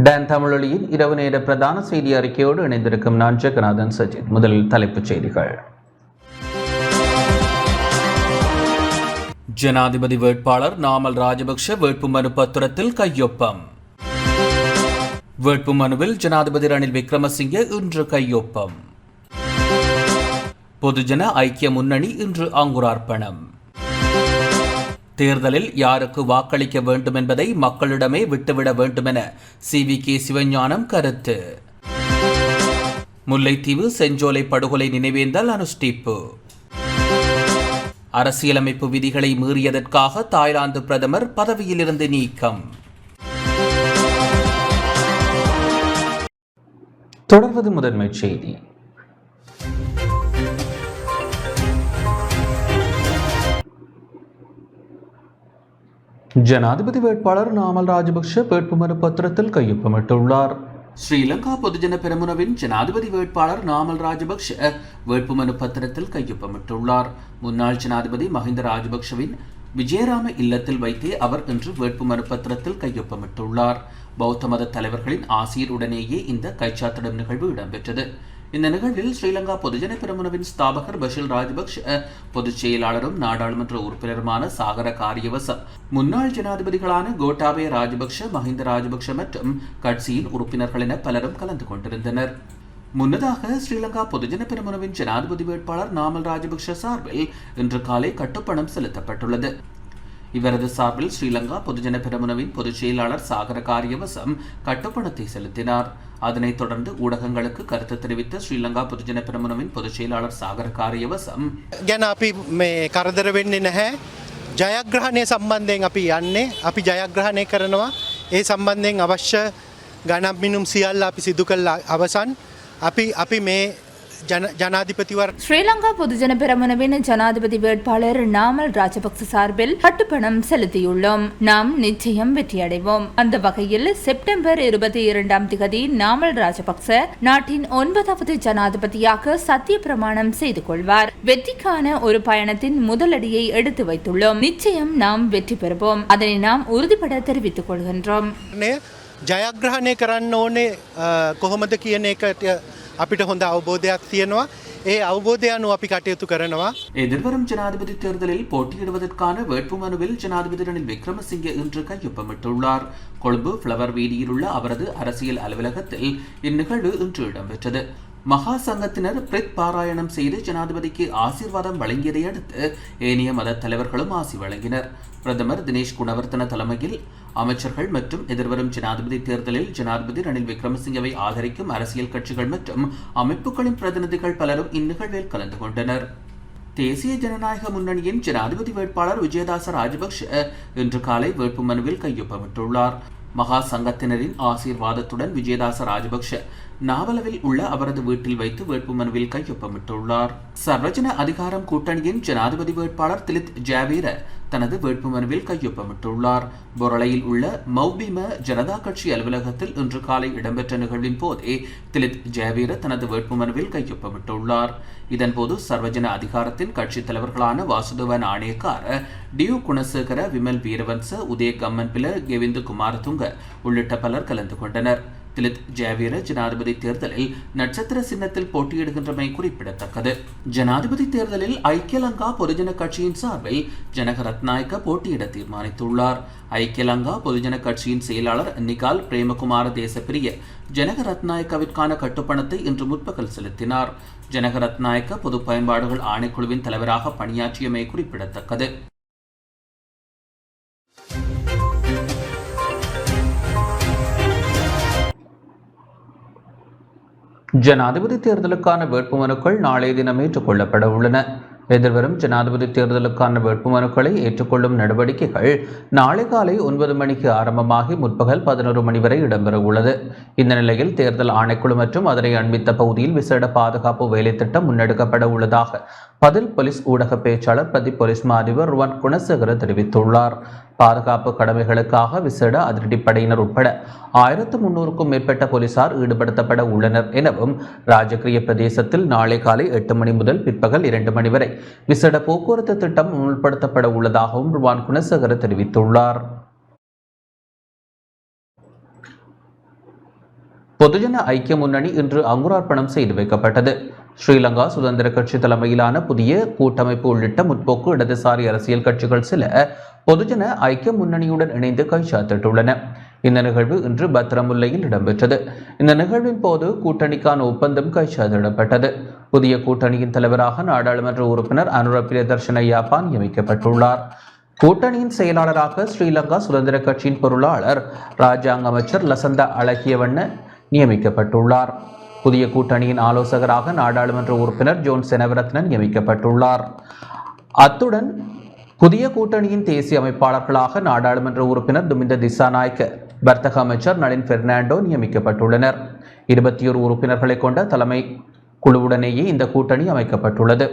Don தமிழொலியின் இரவு நேர பிரதான செய்தி அறிக்கையோடு இணைந்திருக்கும் நான் ஜெகநாதன் சஜித். முதலில் தலைப்புச் செய்திகள். ஜனாதிபதி வேட்பாளர் நாமல் ராஜபக்ஷ வேட்புமனு பத்திரத்தில் கையொப்பம். வேட்புமனுவில் ஜனாதிபதி ரணில் விக்ரமசிங்கே இன்று கையொப்பம். பொதுஜன ஐக்கிய முன்னணி இன்று அங்குரார்ப்பணம். தேர்தலில் யாருக்கு வாக்களிக்க வேண்டும் என்பதை மக்களிடமே விட்டுவிட வேண்டும் என CVK சிவஞானம் கருத்து. முல்லைத்தீவு செஞ்சோலை படுகொலை நினைவேந்தல் அனுஷ்டிப்பு. அரசியலமைப்பு விதிகளை மீறியதற்காக தாய்லாந்து பிரதமர் பதவியிலிருந்து நீக்கம். தொடர்வது முதன்மை செய்தி. ஜனாதிபதி வேட்பாளர் நாமல் ராஜபக்ஷ வேட்புமனு பத்திரத்தில் கையொப்பமிட்டுள்ளார். ஸ்ரீலங்கா பொதுஜன பெரமுனவின் ஜனாதிபதி வேட்பாளர் நாமல் ராஜபக்ஷ வேட்புமனு பத்திரத்தில் கையொப்பமிட்டுள்ளார். முன்னாள் ஜனாதிபதி மஹிந்த ராஜபக்ஷவின் விஜயராம இல்லத்தில் வைத்தே அவர் இன்று வேட்புமனு பத்திரத்தில் கையொப்பமிட்டுள்ளார். பௌத்த மத தலைவர்களின் ஆசிரியருடனேயே இந்த கைச்சாத்திடும் நிகழ்வு இடம்பெற்றது. இந்த நிகழ்வில் ஸ்ரீலங்கா பொதுஜன பெரமுனவின் ஸ்தாபகர் பஷில் ராஜபக்ஷ, பொதுச் செயலாளரும் நாடாளுமன்ற உறுப்பினருமான சாகர காரியவச, முன்னாள் ஜனாதிபதிகளான கோட்டாபய ராஜபக்ஷ, மஹிந்த ராஜபக்ஷ மற்றும் கட்சியின் உறுப்பினர்கள் என பலரும் கலந்து கொண்டிருந்தனர். முன்னதாக ஸ்ரீலங்கா பொதுஜன பெரமுனவின் ஜனாதிபதி வேட்பாளர் நாமல் ராஜபக்ஷ சார்பில் இன்று காலை கட்டுப்பணம் செலுத்தப்பட்டுள்ளது. இவரது சார்பில் ஸ்ரீலங்கா பொதுஜன பெரமுனவின் பொதுச் செயலாளர் சாகர காரியவசம் கட்டுப்பணத்தை செலுத்தினார். அதனைத் தொடர்ந்து ஊடகங்களுக்கு கருத்து தெரிவித்த ஸ்ரீலங்கா பொதுஜன பெரமுனவின் பொதுச் செயலாளர் சாகர காரியவசம், ගැන අපි මේ කරදර වෙන්නේ නැහැ. ජයග්‍රහණය සම්බන්ධයෙන් අපි යන්නේ. අපි ජයග්‍රහණය කරනවා. ඒ සම්බන්ධයෙන් අවශ්‍ය ගණන් මිනුම් සියල්ල අපි සිදු කළ අවසන්. අපි මේ ஜனாதிபதிவர் ஸ்ரீலங்கா பொதுஜன பெரமுனவின் ஜனாதிபதி வேட்பாளர் நாமல் ராஜபக்ச சார்பில் கட்டுப்பணம் செலுத்தியுள்ளோம். நாம் நிச்சயம் வெற்றியடைவோம். அந்த வகையில் செப்டம்பர் 22 நாமல் ராஜபக்ச நாட்டின் 9வது ஜனாதிபதியாக சத்திய பிரமாணம் செய்து கொள்வார். வெற்றிக்கான ஒரு பயணத்தின் முதலடியை எடுத்து வைத்துள்ளோம். நிச்சயம் நாம் வெற்றி பெறுவோம். அதனை நாம் உறுதிபட தெரிவித்துக் கொள்கின்றோம். ජයග්‍රහණය කරන්න ඕනේ කොහොමද කියන එකට අපිට හොඳ අවබෝධයක් තියෙනවා. ඒ අවබෝධය අනුව අපි කටයුතු කරනවා. எதிர்வரும் ஜனாதிபதி தேர்தலில் போட்டியிடுவதற்கான வேட்புமனுவில் ஜனாதிபதி ரணில் விக்ரமசிங்கே இன்று கையொப்பமிட்டுள்ளார். கொழும்பு ஃப்ளவர் வீதியில் உள்ள அவரது அரசியல் அலுவலகத்தில் இந்நிகழ்வு இன்று இடம்பெற்றது. மகா சங்கத்தினர் பிரித் பாராயணம் செய்து ஜனாதிபதிக்கு ஆசீர்வாதம் வழங்கியதை அடுத்து ஏனைய மத தலைவர்களும் ஆசி வழங்கினர். பிரதமர் தினேஷ் குணவர்த்தன தலைமையில் அமைச்சர்கள் மற்றும் எதிர்வரும் ஜனாதிபதி தேர்தலில் ஜனாதிபதி ரணில் விக்ரமசிங்கவை ஆதரிக்கும் அரசியல் கட்சிகள் மற்றும் அமைப்புகளின் பிரதிநிதிகள் பலரும் இந்நிகழ்வில் கலந்து கொண்டனர். தேசிய ஜனநாயக முன்னணியின் ஜனாதிபதி வேட்பாளர் விஜயதாச ராஜபக்ஷ இன்று காலை வேட்புமனுவில் கையொப்பமிட்டுள்ளார். மகா சங்கத்தினரின் ஆசீர்வாதத்துடன் விஜயதாச ராஜபக்ஷ நாவலவில் உள்ள அவரது வீட்டில் வைத்து வேட்புமனுவில் கையொப்பமிட்டுள்ளார். சர்வஜன அதிகாரம் கூட்டணியின் ஜனாதிபதி வேட்பாளர் திலித் ஜாவீர தனது வேட்புமனுவில் கையொப்பமிட்டுள்ளார். பொரளையில் உள்ள மௌபிம ஜனதா கட்சி அலுவலகத்தில் இன்று காலை இடம்பெற்ற நிகழ்வின் போதே திலித் ஜாவீர தனது வேட்புமனுவில் கையொப்பமிட்டுள்ளார். இதன்போது சர்வஜன அதிகாரத்தின் கட்சித் தலைவர்களான வாசுதேவ நாணயக்கார, டியு குணசேகர, விமல் வீரவன்ச, உதய கம்மன்பில, கெவிந்து குமாரதுங்க உள்ளிட்ட பலர் கலந்து கொண்டனர். திலித் ஜாவீர ஜனாதிபதி தேர்தலில் நட்சத்திர சின்னத்தில் போட்டியிடுகின்றமை குறிப்பிடத்தக்கது. ஜனாதிபதி தேர்தலில் ஐக்கிய லங்கா பொதுஜன கட்சியின் சார்பில் ஜனக ரத்நாயக்க போட்டியிட தீர்மானித்துள்ளார். ஐக்கிய லங்கா பொதுஜன கட்சியின் செயலாளர் நிகால் பிரேமகுமார தேசப்பிரிய ஜனக ரத்நாயக்கவிற்கான கட்டுப்பணத்தை இன்று முற்பகல் செலுத்தினார். ஜனக ரத்நாயக்க பொது பயன்பாடுகள் ஆணைக்குழுவின் தலைவராக பணியாற்றியமை குறிப்பிடத்தக்கது. ஜனாதிபதி தேர்தலுக்கான வேட்புமனுக்கள் நாளைய தினம் ஏற்றுக்கொள்ளப்பட உள்ளன. எதிர்வரும் ஜனாதிபதி தேர்தலுக்கான வேட்புமனுக்களை ஏற்றுக்கொள்ளும் நடவடிக்கைகள் நாளை காலை 9 மணிக்கு ஆரம்பமாகி முற்பகல் 11 மணி வரை இடம்பெற உள்ளது. இந்த நிலையில் தேர்தல் ஆணைக்குழு மற்றும் அதனை அண்மித்த பகுதியில் விசேட பாதுகாப்பு வேலைத்திட்டம் முன்னெடுக்கப்பட உள்ளதாக பதில் போலீஸ் ஊடக பேச்சாளர் பிரதி போலீஸ் மா அதிபர் ருவான் குணசேகர தெரிவித்துள்ளார். பாதுகாப்பு கடமைகளுக்காக விசேட அதிரடிப்படையினர் உட்பட 1300க்கும் மேற்பட்ட போலீசார் ஈடுபடுத்தப்பட உள்ளனர் எனவும் ராஜகிரிய பிரதேசத்தில் நாளை காலை 8 மணி முதல் பிற்பகல் 2 மணி வரை விசேட போக்குவரத்து திட்டம் அமுல்படுத்தப்பட உள்ளதாகவும் ருவான் குணசேகர தெரிவித்துள்ளார். பொதுஜன ஐக்கிய முன்னணி இன்று அங்குரார்ப்பணம் செய்து வைக்கப்பட்டது. ஸ்ரீலங்கா சுதந்திர கட்சி தலைமையிலான புதிய கூட்டமைப்பு உள்ளிட்ட முற்போக்கு இடதுசாரி அரசியல் கட்சிகள் சில பொதுஜன ஐக்கிய முன்னணியுடன் இணைந்து கைச்சாத்திட்டுள்ளன. இந்த நிகழ்வு இன்று பத்திரமுல்லையில் இடம்பெற்றது. இந்த நிகழ்வின் போது கூட்டணிக்கான ஒப்பந்தம் கைச்சாத்திடப்பட்டது. புதிய கூட்டணியின் தலைவராக நாடாளுமன்ற உறுப்பினர் அனுர பிரியதர்ஷன யாப்பா நியமிக்கப்பட்டுள்ளார். கூட்டணியின் செயலாளராக ஸ்ரீலங்கா சுதந்திர கட்சியின் பொருளாளர் ராஜாங்க அமைச்சர் லசந்த அழகியவண்ண நியமிக்கப்பட்டுள்ளார். புதிய கூட்டணியின் ஆலோசகராக நாடாளுமன்ற உறுப்பினர் ஜோன் செனவரத்ன நியமிக்கப்பட்டுள்ளார். அத்துடன் புதிய கூட்டணியின் தேசிய அமைப்பாளர்களாக நாடாளுமன்ற உறுப்பினர் துமிந்த திசாநாயக்க, வர்த்தக அமைச்சர் நளின் பெர்னாண்டோ நியமிக்கப்பட்டுள்ளனர். 21 உறுப்பினர்களை கொண்ட தலைமை குழுவுடனேயே இந்த கூட்டணி அமைக்கப்பட்டுள்ளது.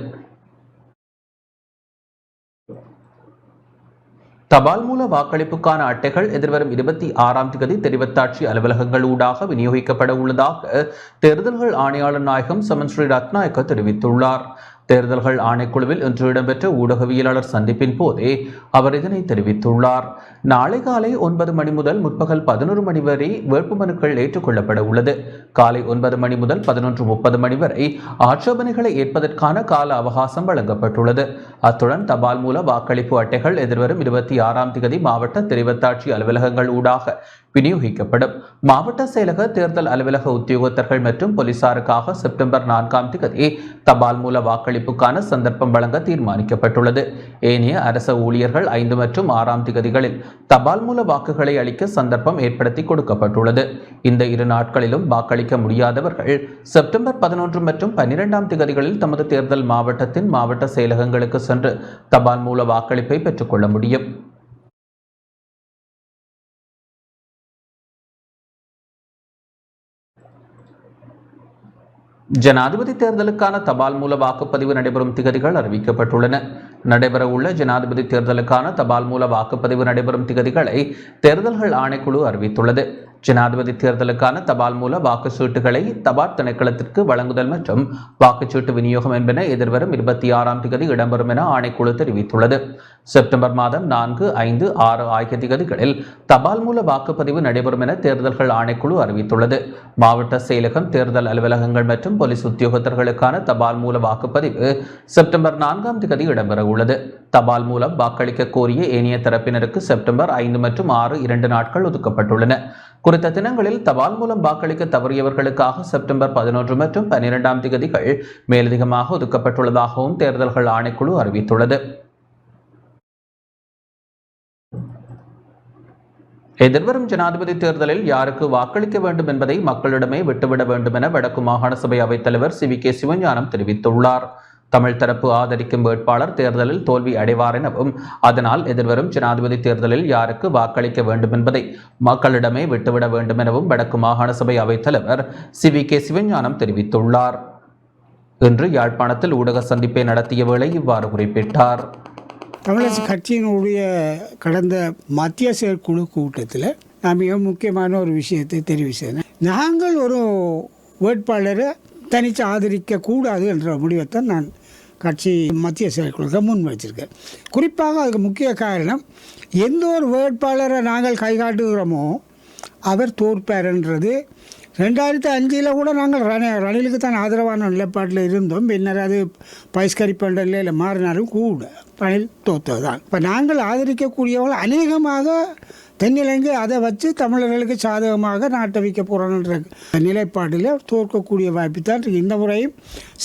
தபால் மூல வாக்களிப்புக்கான அட்டைகள் எதிர்வரும் 26ஆம் தேதி தெரிவத்தாட்சி அலுவலகங்கள் ஊடாக விநியோகிக்கப்பட உள்ளதாக தேர்தல்கள் ஆணையாளர் நாயகம் சமன் ஸ்ரீ ரத்நாயக்க தெரிவித்துள்ளார். தேர்தல்கள் ஆணைக்குழுவில் இன்று இடம்பெற்ற ஊடகவியலாளர் சந்திப்பின் போதே அவர் இதனை தெரிவித்துள்ளார். நாளை காலை 9 மணி முதல் முற்பகல் 11 மணி வரை வேட்புமனுக்கள் ஏற்றுக்கொள்ளப்பட உள்ளது. காலை 9 மணி முதல் 11:30 மணி வரை ஆட்சேபனைகளை ஏற்பதற்கான கால அவகாசம் வழங்கப்பட்டுள்ளது. அத்துடன் தபால் மூல வாக்களிப்பு அட்டைகள் எதிர்வரும் 26ஆம் தேதி மாவட்ட தெரிவத்தாட்சி அலுவலகங்கள் ஊடாக விநியோகிக்கப்படும். மாவட்ட செயலக தேர்தல் அலுவலக உத்தியோகத்தர்கள் மற்றும் போலீசாருக்காக செப்டம்பர் 4ஆம் தேதி தபால் மூல வாக்களிப்புக்கான சந்தர்ப்பம் வழங்க தீர்மானிக்கப்பட்டுள்ளது. ஏனைய அரச ஊழியர்கள் 5 மற்றும் 6ஆம் தேதிகளில் தபால் மூல வாக்குகளை அளிக்க சந்தர்ப்பம் ஏற்படுத்தி கொடுக்கப்பட்டுள்ளது. இந்த 2 நாட்களிலும் வாக்களிக்க முடியாதவர்கள் செப்டம்பர் 11 மற்றும் 12ஆம் தேதிகளில் தமது தேர்தல் மாவட்டத்தின் மாவட்ட செயலகங்களுக்கு சென்று தபால் மூல வாக்களிப்பை பெற்றுக்கொள்ள முடியும். ஜனாதிபதி தேர்தலுக்கான தபால் மூல வாக்குப்பதிவு நடைபெறும் திகதிகள் அறிவிக்கப்பட்டுள்ளன. நடைபெறவுள்ள ஜனாதிபதி தேர்தலுக்கான தபால் மூல வாக்குப்பதிவு நடைபெறும் திகதிகளை தேர்தல்கள் ஆணைக்குழு அறிவித்துள்ளது. ஜனாதிபதி தேர்தலுக்கான தபால் மூல வாக்குச்சீட்டுகளை தபால் திணைக்களத்திற்கு வழங்குதல் மற்றும் வாக்குச்சீட்டு விநியோகம் என்பன எதிர்வரும் 26ஆம் தேதி இடம்பெறும் என ஆணைக்குழு தெரிவித்துள்ளது. செப்டம்பர் மாதம் 4, 5, 6 ஆகிய திகதிகளில் தபால் மூல வாக்குப்பதிவு நடைபெறும் என தேர்தல்கள் ஆணைக்குழு அறிவித்துள்ளது. மாவட்ட செயலகம், தேர்தல் அலுவலகங்கள் மற்றும் போலீஸ் உத்தியோகத்தர்களுக்கான தபால் மூல வாக்குப்பதிவு செப்டம்பர் 4ஆம் தேதி இடம்பெற உள்ளது. தபால் மூலம் வாக்களிக்க கோரிய ஏனைய தரப்பினருக்கு செப்டம்பர் 5 மற்றும் 6 2 நாட்கள் ஒதுக்கப்பட்டுள்ளன. குறித்த தினங்களில் தபால் மூலம் வாக்களிக்க தவறியவர்களுக்காக செப்டம்பர் 11 மற்றும் 12ஆம் தேதிகள் மேலதிகமாக ஒதுக்கப்பட்டுள்ளதாகவும் தேர்தல்கள் ஆணைக்குழு அறிவித்துள்ளது. எதிர்வரும் ஜனாதிபதி தேர்தலில் யாருக்கு வாக்களிக்க வேண்டும் என்பதை மக்களிடமே விட்டுவிட வேண்டும் என வடக்கு மாகாண சபை அவைத்தலைவர் CVK சிவஞானம் தெரிவித்துள்ளார். தமிழ் தரப்பு ஆதரிக்கும் வேட்பாளர் தேர்தலில் தோல்வி அடைவார் எனவும் அதனால் எதிர்வரும் ஜனாதிபதி தேர்தலில் யாருக்கு வாக்களிக்க வேண்டும் என்பதை மக்களிடமே விட்டுவிட வேண்டும் எனவும் வடக்கு மாகாண சபை அவைத்தலைவர் CVK சிவஞானம் தெரிவித்துள்ளார். இன்று யாழ்ப்பாணத்தில் ஊடக சந்திப்பை நடத்திய வேளை இவ்வாறு குறிப்பிட்டார். தமிழரசு கட்சியினுடைய கடந்த மத்திய செயற்குழு கூட்டத்தில் நான் மிக முக்கியமான ஒரு விஷயத்தை தெரிவு செய்தேன். நாங்கள் ஒரு வேட்பாளரை தனித்து ஆதரிக்கக்கூடாது என்ற முடிவைத்தான் நான் கட்சி மத்திய செயற்குழுக்கு முன் வச்சிருக்கேன். குறிப்பாக அதுக்கு முக்கிய காரணம், எந்த ஒரு வேட்பாளரை நாங்கள் கைகாட்டுகிறோமோ அவர் தோற்பார்ன்றது. 2005 கூட நாங்கள் ரணிலுக்கு தான் ஆதரவான நிலைப்பாட்டில் இருந்தோம். பின்னர் அது பகிஷ்கரிப்பண்டில் மாறினாலும் கூட ரணில் தோற்றது தான். இப்போ நாங்கள் ஆதரிக்கக்கூடியவர்கள் அநேகமாக தென்னிலங்கை அதை வச்சு தமிழர்களுக்கு சாதகமாக நாட்டை வைக்க போகிறோன்ற நிலைப்பாட்டில் தோற்கக்கூடிய வாய்ப்பு தான் இருக்குது. இந்த முறையும்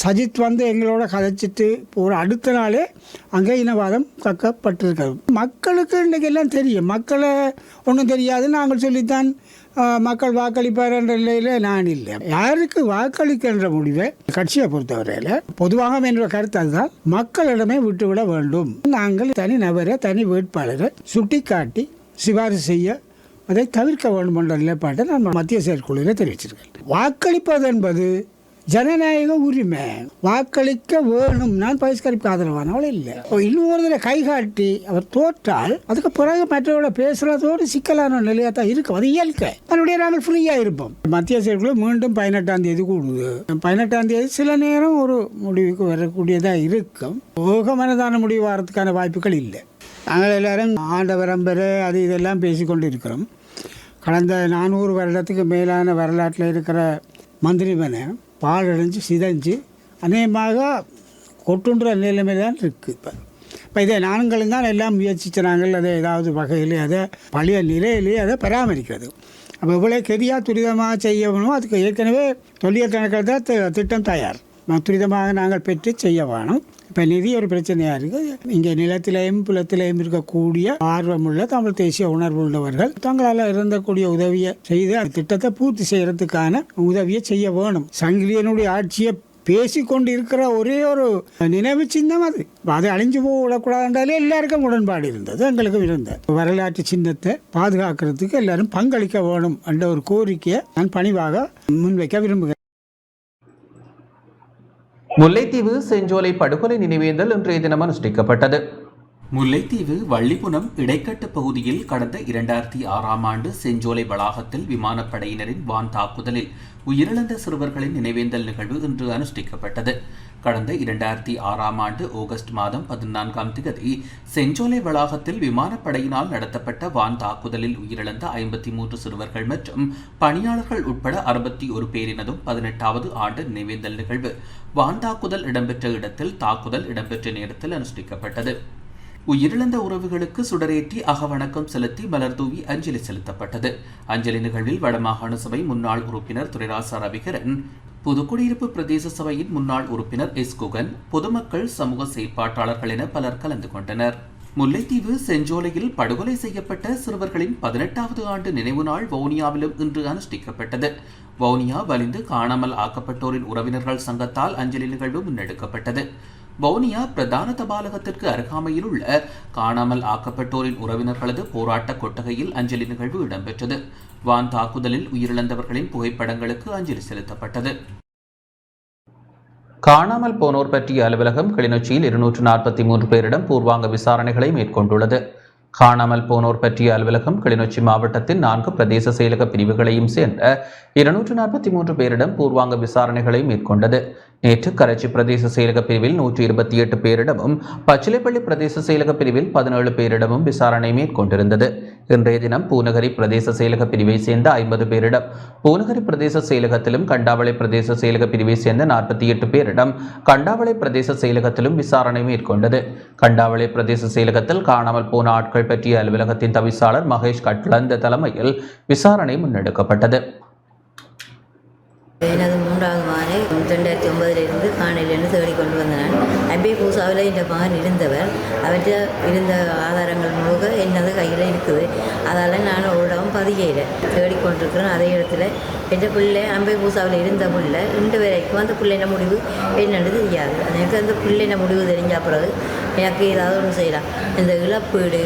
சஜித் வந்து எங்களோட கதைச்சிட்டு போகிற அடுத்த நாளே அங்கே இனவாதம் கக்கப்பட்டிருக்கிறது. மக்களுக்கு இன்றைக்கு எல்லாம் தெரியும். மக்களை ஒன்றும் தெரியாது, நாங்கள் சொல்லித்தான் மக்கள் வாக்களிப்பார் என்ற நிலையில் நான் இல்லை. யாருக்கு வாக்களிக்கின்ற முடிவை கட்சியை பொறுத்தவரையில் பொதுவாக என்ற கருத்து அதுதான், மக்களிடமே விட்டுவிட வேண்டும். நாங்கள் தனி நபரை, தனி வேட்பாளரை சுட்டி காட்டி சிபாரிசு செய்ய அதை தவிர்க்க வேண்டும் என்ற நிலைப்பாட்டை நான் மத்திய செயற்குழுவில் தெரிவிச்சிருக்கேன். வாக்களிப்பது என்பது ஜனநாயக உரிமை. வாக்களிக்க வேணும். நான் பகிஷ்கரிப்பு ஆதரவானவள் இல்லை. இன்னொரு கைகாட்டி அவர் தோற்றால் அதுக்கு பிறகு மற்றவர்களை பேசுறதோடு சிக்கலான நிலையாக தான் இருக்கும். அது இயல்கை. அதனுடைய நாங்கள் ஃப்ரீயாக இருப்போம். மத்திய செயற்குழு மீண்டும் 18ஆம் தேதி கூடுது. 18ஆம் தேதி சில நேரம் ஒரு முடிவுக்கு வரக்கூடியதாக இருக்கும். ஊகமனதான முடிவு வரதுக்கான வாய்ப்புகள் இல்லை. நாங்கள் எல்லாரும் ஆண்டவரம்பரை அது இதெல்லாம் பேசிக்கொண்டு இருக்கிறோம். கடந்த 400 வருடத்துக்கு மேலான வரலாற்றில் இருக்கிற மந்திரிமனை பால் அடைஞ்சு சிதைஞ்சு அநேகமாக கொட்டுன்ற நிலைமை தான் இருக்குது. இப்போ இதை நாங்களும் தான் எல்லாம் முயற்சிச்சாங்கள் அதை ஏதாவது வகையில் அதை பழைய நிலையிலேயே அதை பராமரிக்கிறது. அப்போ இவ்வளோ கெதியாக துரிதமாக செய்யணும். அதுக்கு ஏற்கனவே தொல்லியல் திணைக்களத்தில் திட்டம் தயார். துரிதமாக நாங்கள் பெற்று செய்ய வேணும். இப்போ நிதி ஒரு பிரச்சனையாக இருக்குது. இங்கே நிலத்திலேயும் புலத்திலேயும் இருக்கக்கூடிய ஆர்வமுள்ள தமிழ் தேசிய உணர்வு உள்ளவர்கள் தங்களால் இருந்தக்கூடிய உதவியை செய்து அந்த திட்டத்தை பூர்த்தி செய்கிறதுக்கான உதவியை செய்ய வேணும். சங்கிலியனுடைய ஆட்சியை பேசிக்கொண்டு இருக்கிற ஒரே ஒரு நினைவு சின்னம் அது. அதை அழிஞ்சு போக விடக்கூடாதுன்றாலே எல்லாருக்கும் உடன்பாடு இருந்தது, எங்களுக்கும் இருந்தது. வரலாற்று சின்னத்தை பாதுகாக்கிறதுக்கு எல்லாரும் பங்களிக்க வேணும் என்ற ஒரு கோரிக்கையை நான் பணிவாக முன்வைக்க விரும்புகிறேன். முல்லைத்தீவு செஞ்சோலை படுகொலை நினைவேந்தல் இன்றைய தினம் அனுஷ்டிக்கப்பட்டது. முல்லைத்தீவு வள்ளிப்புனம் இடைக்கட்டு பகுதியில் கடந்த 2006ஆம் ஆண்டு செஞ்சோலை வளாகத்தில் விமானப்படையினரின் வான் தாக்குதலில் உயிரிழந்த சிறுவர்களின் நினைவேந்தல் நிகழ்வு இன்று அனுஷ்டிக்கப்பட்டது. கடந்த 2006ஆம் ஆண்டு ஆகஸ்ட் மாதம் 14ஆம் திகதி செஞ்சோலை வளாகத்தில் விமானப்படையினால் நடத்தப்பட்ட வான் தாக்குதலில் உயிரிழந்த 53 சிறுவர்கள் மற்றும் பணியாளர்கள் உட்பட 61 பேரினதும் 18வது ஆண்டு நினைவேந்தல் நிகழ்வு வான் தாக்குதல் இடம்பெற்ற இடத்தில் தாக்குதல் இடம்பெற்ற நேரத்தில் அனுஷ்டிக்கப்பட்டது. உயிரிழந்த உறவுகளுக்கு சுடரேற்றி அகவணக்கம் செலுத்தி மலர்தூவி அஞ்சலி செலுத்தப்பட்டது. அஞ்சலி நிகழ்வில் வடமாகாண சபை முன்னாள் உறுப்பினர் துரைராசா ரவிகரன், புதுக்குடியிருப்பு பிரதேச சபையின் முன்னாள் உறுப்பினர் எஸ் குகன், பொதுமக்கள், சமூக செயற்பாட்டாளர்கள் என பலர் கலந்து கொண்டனர். முல்லைத்தீவு செஞ்சோலையில் படுகொலை செய்யப்பட்ட சிறுவர்களின் 18வது ஆண்டு நினைவு நாள் வவுனியாவிலும் இன்று அனுஷ்டிக்கப்பட்டது. வவுனியா வலிந்து காணாமல் ஆக்கப்பட்டோரின் உறவினர்கள் சங்கத்தால் அஞ்சலி நிகழ்வு முன்னெடுக்கப்பட்டது. வவுனியா பிரதான தபாலகத்திற்கு அருகாமையில் உள்ள காணாமல் ஆக்கப்பட்டோரின் உறவினர்களது போராட்ட கொட்டகையில் அஞ்சலி நிகழ்வு இடம்பெற்றது. வான் தாக்குதலில் உயிரிழந்தவர்களின் புகைப்படங்களுக்கு அஞ்சலி செலுத்தப்பட்டது. காணாமல் போனோர் பற்றிய அலுவலகம் கிளிநொச்சியில் 243 பேரிடம் பூர்வாங்க விசாரணைகளை மேற்கொண்டுள்ளது. காணாமல் போனோர் பற்றிய அலுவலகம் கிளிநொச்சி மாவட்டத்தின் 4 பிரதேச செயலக பிரிவுகளையும் சேர்ந்த 243 பேரிடம் பூர்வாங்க விசாரணைகளை மேற்கொண்டது. நேற்று கரைச்சி பிரதேச செயலக பிரிவில் 128 பேரிடமும் பச்சிலைப்பள்ளி பிரதேச செயலக பிரிவில் 17 பேரிடமும் விசாரணை மேற்கொண்டிருந்தது. இன்றைய தினம் பூநகரி பிரதேச செயலக பிரிவை சேர்ந்த 50 பேரிடம், பூநகரி பிரதேச செயலகத்திலும் கண்டாவளை பிரதேச செயலக பிரிவை சேர்ந்த 48 பேரிடம் கண்டாவளை பிரதேச செயலகத்திலும் விசாரணை மேற்கொண்டது. கண்டாவளை பிரதேச செயலகத்தில் காணாமல் போன ஆட்கள் பற்றிய அலுவலகத்தின் தவிசாளர் மகேஷ் கட்லந்த தலைமையில் விசாரணை முன்னெடுக்கப்பட்டது. எனது 3வது மகனை 2009 காணையிலிருந்து தேடிக்கொண்டு வந்தேன். அபே பூசாவில் இந்த மகன் இருந்தவர். அவற்றை இருந்த ஆதாரங்கள் முழுக்க என்னது கையில் இருக்குது. அதால் நான் ஒரு இடம் பதிகையில் தேடிக்கொண்டிருக்கிறேன். அதே இடத்துல எந்த பிள்ளை அம்பை பூசாவில் இருந்த பிள்ளை இன்று வரைக்கும் அந்த பிள்ளைன முடிவு என்னென்னு தெரியாது. எனக்கு அந்த பிள்ளைன முடிவு தெரிஞ்ச பிறகு எனக்கு ஏதாவது ஒன்று செய்யலாம். இந்த இழப்பீடு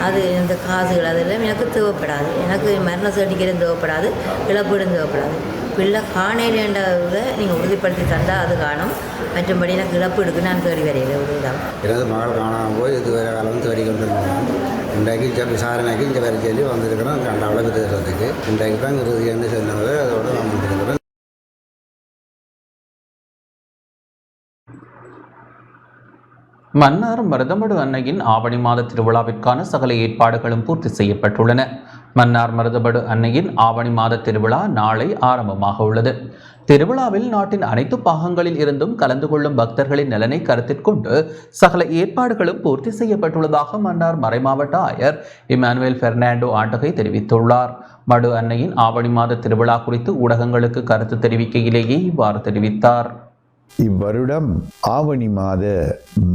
அது இந்த காசுகள் அதெல்லாம் எனக்கு தேவைப்படாது. எனக்கு மரண சர்டிஃபிகேட்டும் தேவைப்படாது, இழப்பீடும் தேவைப்படாது. பிள்ளை காணையிலேன்றதை நீங்கள் உறுதிப்படுத்தி தந்தால் அது காணும். மற்றபடி எனக்கு இழப்பீடுக்கு நான் தேடி வரையில ஒரு இடம். எனது மகள் காணாமல் போய் இது வேறு காலம் தேடி கொண்டு இருந்தேன். இன்றைக்கு விசாரணைக்கு இங்கே வேறு சொல்லி வந்திருக்கிறோம். கண்டாவில் தேடுறதுக்கு இன்றைக்கு தான் இறுதியாண்டு சொன்னது. அதோடு நான் வந்திருக்கிறேன். மன்னார் மருதமடு அன்னையின் ஆவணி மாத திருவிழாவிற்கான சகல ஏற்பாடுகளும் பூர்த்தி செய்யப்பட்டுள்ளன. மன்னார் மருதமடு அன்னையின் ஆவணி மாத திருவிழா நாளை ஆரம்பமாக உள்ளது. திருவிழாவில் நாட்டின் அனைத்து பாகங்களில் இருந்தும் கலந்து கொள்ளும் பக்தர்களின் நலனை கருத்தில் கொண்டு சகல ஏற்பாடுகளும் பூர்த்தி செய்யப்பட்டுள்ளதாக மன்னார் மறைமாவட்ட ஆயர் இமானுவேல் பெர்னாண்டோ ஆண்டகை தெரிவித்துள்ளார். மடு அன்னையின் ஆவணி மாத திருவிழா குறித்து ஊடகங்களுக்கு கருத்து தெரிவிக்கையிலேயே இவ்வாறு தெரிவித்தார். இவ்வருடம் ஆவணி மாத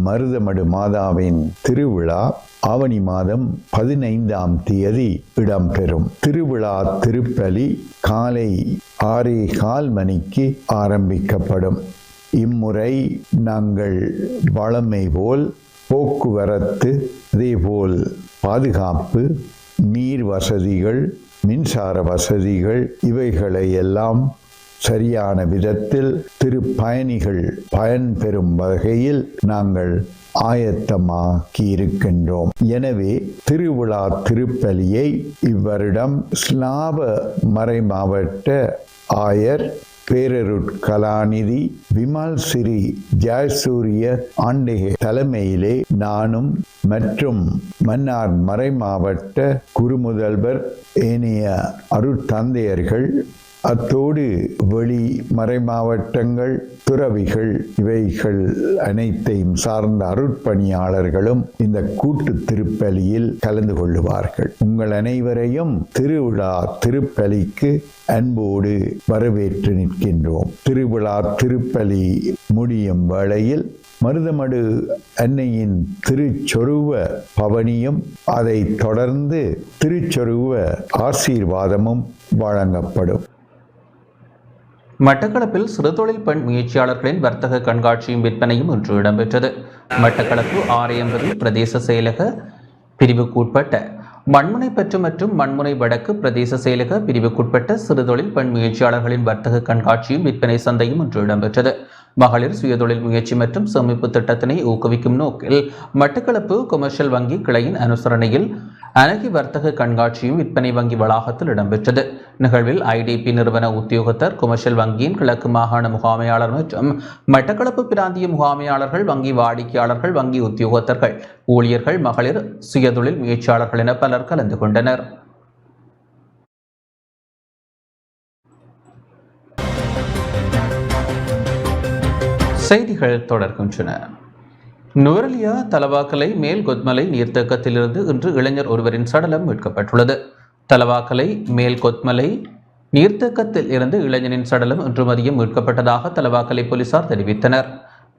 மருதமடு மாதாவின் திருவிழா ஆவணி மாதம் 15ஆம் தேதி இடம்பெறும். திருவிழா திருப்பலி காலை 6:15 மணிக்கு ஆரம்பிக்கப்படும். இம்முறை நாங்கள் வழமை போல் போக்குவரத்து, அதேபோல் பாதுகாப்பு, நீர் வசதிகள், மின்சார வசதிகள் இவைகளை எல்லாம் சரியான விதத்தில் திருப்பயணிகள் பயன்பெறும் வகையில் நாங்கள் ஆயத்தமாக்கி இருக்கின்றோம். எனவே திருவிழா திருப்பலியை இவ்வருடம் ஸ்லாப மறை மாவட்ட ஆயர் பேரருட்கலாநிதி விமல் ஸ்ரீ ஜெயசூரிய ஆண்டகே தலைமையிலே நானும் மற்றும் மன்னார் மறைமாவட்ட குறுமுதல்வர் ஏனைய அருட்தந்தையர்கள் அத்தோடு வெளி மறைமாவட்டங்கள் துறவிகள் இவைகள் அனைத்தையும் சார்ந்த அருட்பணியாளர்களும் இந்த கூட்டு திருப்பலியில் கலந்து கொள்ளுவார்கள். உங்கள் அனைவரையும் திருவிழா திருப்பலிக்கு அன்போடு வரவேற்று நிற்கின்றோம். திருவிழா திருப்பலி முடியும் வேளையில் மருதமடு அன்னையின் திருச்சொருவ பவனியும் அதை தொடர்ந்து திருச்சொருவ ஆசீர்வாதமும் வழங்கப்படும். மட்டக்களப்பில் சிறுதொழில் பெண் முயற்சியாளர்களின் வர்த்தக கண்காட்சியும் விற்பனையும் இன்று இடம்பெற்றது. மட்டக்களப்பு ஆரையம்பதி பிரதேச செயலக பிரிவுக்குட்பட்ட மண்முனைப்பற்று மற்றும் மண்முனை வடக்கு பிரதேச செயலக பிரிவுக்குட்பட்ட சிறுதொழில் பெண் முயற்சியாளர்களின் வர்த்தக கண்காட்சியும் விற்பனை சந்தையும் இன்று இடம்பெற்றது. மகளிர் சுயதொழில் முயற்சி மற்றும் சேமிப்பு திட்டத்தினை ஊக்குவிக்கும் நோக்கில் மட்டக்களப்பு கொமர்ஷியல் வங்கி கிளையின் அனுசரணையில் அனகி வர்த்தக கண்காட்சியும் விற்பனை வங்கி வளாகத்தில் இடம்பெற்றது. நிகழ்வில் ஐடிபி நிறுவன உத்தியோகத்தர், கொமர்ஷியல் வங்கியின் கிழக்கு மாகாண முகாமையாளர் மற்றும் மட்டக்களப்பு பிராந்திய முகாமையாளர்கள், வங்கி வாடிக்கையாளர்கள், வங்கி உத்தியோகத்தர்கள், ஊழியர்கள், மகளிர் சுயதொழில் முயற்சியாளர்கள் என பலர் கலந்து கொண்டனர். செய்திகள் தொடர்கின்றன. நுவரெலியா தலவாக்கலை மேல் கொத்மலை நீர்த்தேக்கத்திலிருந்து இன்று இளைஞர் ஒருவரின் சடலம் மீட்கப்பட்டுள்ளது. தலவாக்கலை மேல் கொத்மலை நீர்த்தேக்கத்தில் இருந்து இளைஞரின் சடலம் இன்று மதியம் மீட்கப்பட்டதாக தலவாக்கலை போலீசார் தெரிவித்தனர்.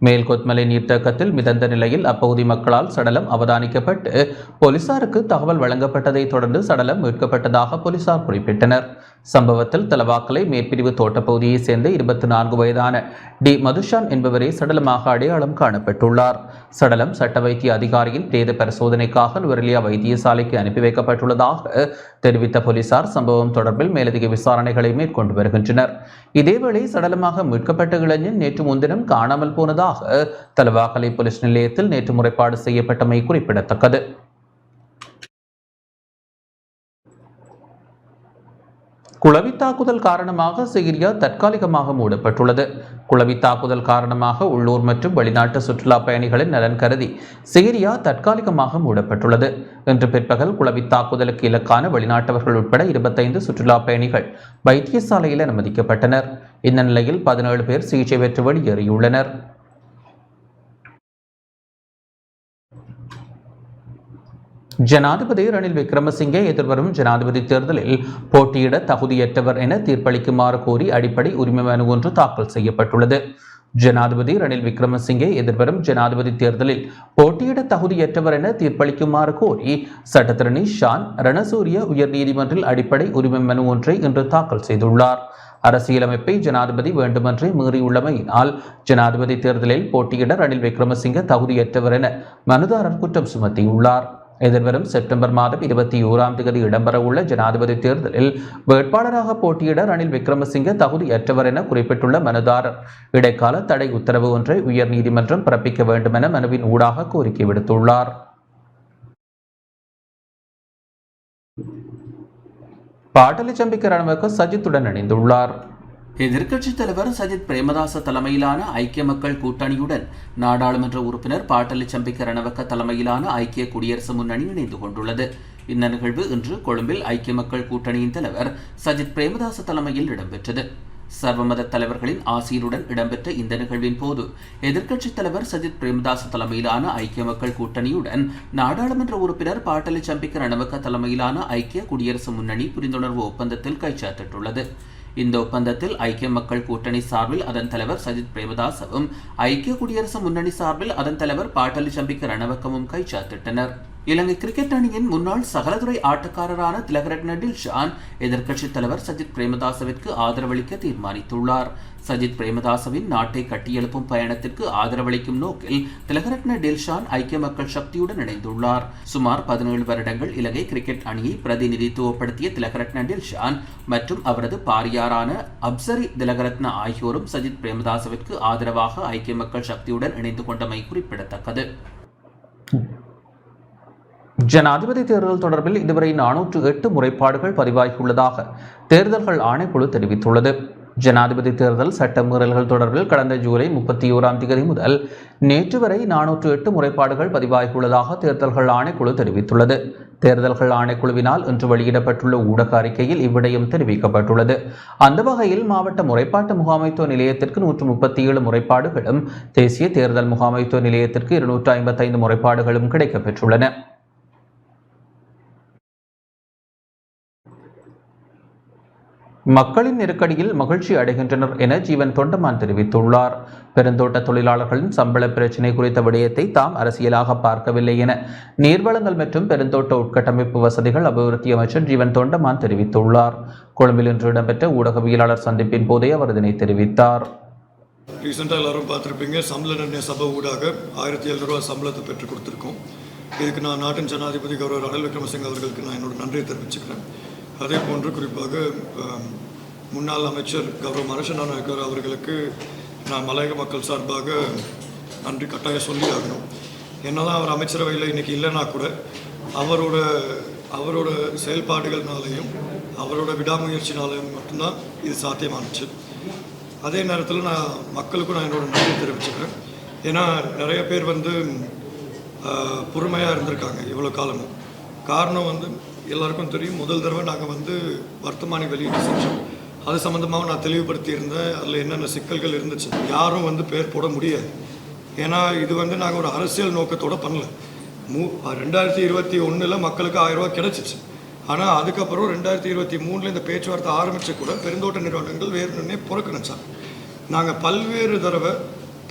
மேல் கொத்மலை நீர்த்தேக்கத்தில் மிதந்த நிலையில் அப்பகுதி மக்களால் சடலம் அவதானிக்கப்பட்டு போலீசாருக்கு தகவல் வழங்கப்பட்டதை தொடர்ந்து சடலம் மீட்கப்பட்டதாக போலீசார் குறிப்பிட்டனர். சம்பவத்தில் தலவாக்கலை மேற்பிரிவு தோட்டப்பகுதியைச் சேர்ந்த 24 வயதான டி மதுஷான் என்பவரே சடலமாக அடையாளம் காணப்பட்டுள்ளார். சடலம் சட்ட வைத்திய அதிகாரியின் பிரேத பரிசோதனைக்காக நுவரெலியா வைத்தியசாலைக்கு அனுப்பி வைக்கப்பட்டுள்ளதாக தெரிவித்த போலீசார் சம்பவம் தொடர்பில் மேலதிக விசாரணைகளை மேற்கொண்டு வருகின்றனர். இதேவேளை சடலமாக மீட்கப்பட்ட இளைஞன் நேற்று முன்தினம் காணாமல் போனதாக தலவாக்கலை போலீஸ் நிலையத்தில் நேற்று முறைப்பாடு செய்யப்பட்டமை குறிப்பிடத்தக்கது. குளவி தாக்குதல் காரணமாக சிகிரியா தற்காலிகமாக மூடப்பட்டுள்ளது. குளவி தாக்குதல் காரணமாக உள்ளூர் மற்றும் வெளிநாட்டு சுற்றுலா பயணிகளின் நலன் கருதி சிகிரியா தற்காலிகமாக மூடப்பட்டுள்ளது. இன்று பிற்பகல் குளவி தாக்குதலுக்கு இலக்கான வெளிநாட்டவர்கள் உட்பட 25 சுற்றுலா பயணிகள் வைத்தியசாலையில் அனுமதிக்கப்பட்டனர். இந்த நிலையில் 17 பேர் சிகிச்சை பெற்று வெளியேறியுள்ளனர். ஜனாதிபதி ரணில் விக்ரமசிங்கே எதிர்வரும் ஜனாதிபதி தேர்தலில் போட்டியிட தகுதியற்றவர் என தீர்ப்பளிக்குமாறு கோரி அடிப்படை உரிமை மனு ஒன்று தாக்கல் செய்யப்பட்டுள்ளது. ஜனாதிபதி ரணில் விக்ரமசிங்கே எதிர்வரும் ஜனாதிபதி தேர்தலில் போட்டியிட தகுதியற்றவர் என தீர்ப்பளிக்குமாறு கோரி சட்டத்தரணி ஷான் ரணசூரிய உயர்நீதிமன்றில் அடிப்படை உரிமை மனு ஒன்றை இன்று தாக்கல் செய்துள்ளார். அரசியலமைப்பை ஜனாதிபதி வேண்டுமென்றே மீறியுள்ளமையினால் ஜனாதிபதி தேர்தலில் போட்டியிட ரணில் விக்ரமசிங்கே தகுதியற்றவர் என மனுதாரர் குற்றம் சுமத்தியுள்ளார். எதிர்வரும் செப்டம்பர் மாதம் 21ஆம் தேதி இடம்பெறவுள்ள ஜனாதிபதி தேர்தலில் வேட்பாளராக போட்டியிட ரணில் விக்ரமசிங்கே தகுதியற்றவர் என குறிப்பிட்டுள்ள மனுதாரர் இடைக்கால தடை உத்தரவு ஒன்றை உயர் நீதிமன்றம் பிறப்பிக்க வேண்டும் என மனுவின் ஊடாக கோரிக்கை விடுத்துள்ளார். பாட்டலி சம்பிக்க ரணவக்க சஜித்துடன் இணைந்துள்ளார். எதிர்க்கட்சித் தலைவர் சஜித் பிரேமதாச தலைமையிலான ஐக்கிய மக்கள் கூட்டணியுடன் நாடாளுமன்ற உறுப்பினர் பாட்டலி சம்பிக்க ரணவக்க தலைமையிலான ஐக்கிய குடியரசு முன்னணி இணைந்து கொண்டுள்ளது. இந்த நிகழ்வு இன்று கொழும்பில் ஐக்கிய மக்கள் கூட்டணியின் தலைவர் சஜித் பிரேமதாச தலைமையில் இடம்பெற்றது. சர்வமத தலைவர்களின் ஆசியுடன் இடம்பெற்ற இந்த நிகழ்வின் போது எதிர்க்கட்சித் தலைவர் சஜித் பிரேமதாச தலைமையிலான ஐக்கிய மக்கள் கூட்டணியுடன் நாடாளுமன்ற உறுப்பினர் பாட்டலி சம்பிக்க ரணவக்க தலைமையிலான ஐக்கிய குடியரசு முன்னணி புரிந்துணர்வு ஒப்பந்தத்தில் கைச்சாத்திட்டுள்ளது. இந்த ஒப்பந்தத்தில் ஐக்கிய மக்கள் கூட்டணி சார்பில் அதன் தலைவர் சஜித் பிரேமதாசவும் ஐக்கிய குடியரசு முன்னணி சார்பில் அதன் தலைவர் பாட்டலி சம்பிக்க ரணவக்கமும் கைச்சாத்திட்டனர். இலங்கை கிரிக்கெட் அணியின் முன்னாள் சகலதுறை ஆட்டக்காரரான திலகரட்ன டில்ஷான் எதிர்க்கட்சித் தலைவர் சஜித் பிரேமதாசவிற்கு ஆதரவளிக்க தீர்மானித்துள்ளார். சஜித் பிரேமதாசவின் நாட்டை கட்டியெழுப்பும் பயணத்திற்கு ஆதரவளிக்கும் நோக்கில் திலகரட்ன டில்ஷான் ஐக்கிய மக்கள் சக்தியுடன் இணைந்துள்ளார். சுமார் 17 வருடங்கள் இலங்கை கிரிக்கெட் அணியை பிரதிநிதித்துவப்படுத்திய திலகரட்ன டில்ஷான் மற்றும் அவரது பாரியாரான அப்சரி திலகரத்ன ஆகியோரும் சஜித் பிரேமதாசவிற்கு ஆதரவாக ஐக்கிய மக்கள் சக்தியுடன் இணைந்து கொண்டமை குறிப்பிடத்தக்கது. ஜனாதிபதி தேர்தல் தொடர்பில் இதுவரை 408 முறைப்பாடுகள் பதிவாகியுள்ளதாக தேர்தல்கள் ஆணைக்குழு தெரிவித்துள்ளது. ஜனாதிபதி தேர்தல் சட்டமீறல்கள் தொடர்பில் கடந்த ஜூலை 31ஆம் தேதி முதல் நேற்று வரை 408 முறைப்பாடுகள் பதிவாகியுள்ளதாக தேர்தல்கள் ஆணைக்குழு தெரிவித்துள்ளது. தேர்தல்கள் ஆணைக்குழுவினால் இன்று வெளியிடப்பட்டுள்ள ஊடக அறிக்கையில் இவ்விடயம் தெரிவிக்கப்பட்டுள்ளது. அந்த வகையில் மாவட்ட முறைப்பாட்டு முகாமைத்துவ நிலையத்திற்கு 137 முறைப்பாடுகளும் தேசிய தேர்தல் முகாமைத்துவ நிலையத்திற்கு 255 முறைப்பாடுகளும் கிடைக்கப்பெற்றுள்ளன. மக்களின் நெருக்கடியில் மகிழ்ச்சி அடைகின்றனர் என ஜீவன் தொண்டமான் தெரிவித்துள்ளார். பெருந்தோட்ட தொழிலாளர்களின் சம்பள பிரச்சினை குறித்த விடயத்தை தாம் அரசியலாக பார்க்கவில்லை என நீர்வளங்கள் மற்றும் பெருந்தோட்ட உட்கட்டமைப்பு வசதிகள் அபிவிருத்தி அமைச்சர் ஜீவன் தொண்டமான் தெரிவித்துள்ளார். கொழும்பில் இன்று இடம்பெற்ற ஊடகவியலாளர் சந்திப்பின் போதே அவர் இதனை தெரிவித்தார். ரீசெண்டாக எல்லாரும் பார்த்துருப்பீங்க, சம்பள நிர்ணய சபை ஊடாக 1700 ரூபா சம்பளத்தை பெற்றுக் கொடுத்துருக்கோம். இதுக்கு நான் நாட்டின் ஜனாதிபதி கௌரவ ரணில் விக்ரமசிங்க அவர்களுக்கு நான் என்னோட நன்றியை தெரிவிச்சுக்கிறேன். அதே போன்று குறிப்பாக முன்னாள் அமைச்சர் கௌரவ மரசனா நாயக்கர் அவர்களுக்கு நான் மலையக மக்கள் சார்பாக நன்றி கட்டாயம் சொல்லி ஆகணும். என்னதான் அவர் அமைச்சரவையில் இன்றைக்கி இல்லைன்னா கூட அவரோட செயல்பாடுகள்னாலையும் அவரோட விடாமுயற்சினாலையும் மட்டும்தான் இது சாத்தியமானுச்சு. அதே நேரத்தில் நான் மக்களுக்கும் நான் என்னோட நன்றி தெரிவிச்சுக்கிறேன். ஏன்னா நிறைய பேர் பொறுமையாக இருந்திருக்காங்க இவ்வளோ காலமும். காரணம் எல்லாருக்கும் தெரியும், முதல் தடவை நாங்கள் வர்த்தமானி வெளியிட்டு செஞ்சோம். அது சம்மந்தமாக நான் தெளிவுபடுத்தியிருந்தேன். அதில் என்னென்ன சிக்கல்கள் இருந்துச்சு, யாரும் பேர் போட முடியாது. ஏன்னா இது நாங்கள் ஒரு அரசியல் நோக்கத்தோடு பண்ணல. 2021 மக்களுக்கு 1000 ரூபா கிடச்சிச்சு. ஆனால் அதுக்கப்புறம் 2023 இந்த பேச்சுவார்த்தை ஆரம்பித்த கூட பெருந்தோட்ட நிறுவனங்கள் வேறு புறக்கணிச்சாங்க. நாங்கள்